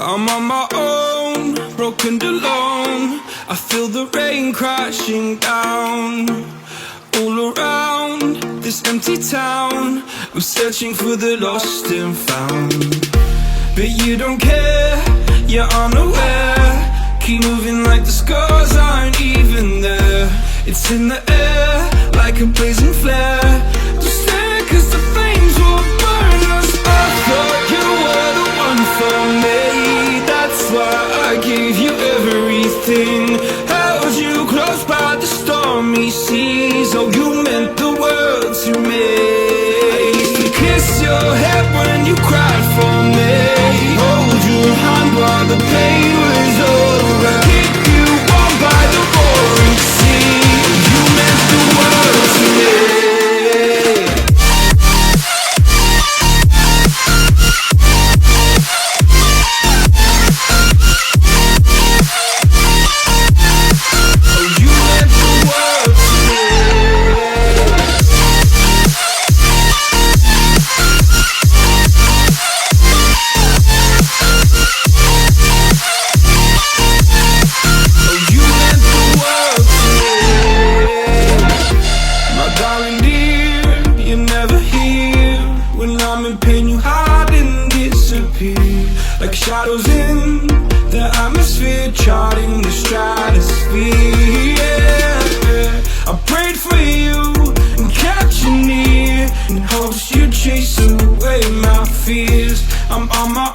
I'm on my own, broken and alone. I feel the rain crashing down all around this empty town. I'm searching for the lost and found, but you don't care, you're unaware. Keep moving like the scars aren't even there. It's in the air like a blazing flare. Just stare cause the flames will burn us. I thought you were the one for me, that's why I gave you everything. Held you close by the stormy seas. Oh, you meant the world to me. I used to kiss your head when you cried for me, hold your hand while the pain was over, keep you warm by the roaring sea. You meant the world to me. Like shadows in the atmosphere, charting the stratosphere. Yeah. I prayed for you and kept you near in hopes you'd chase away my fears. I'm on my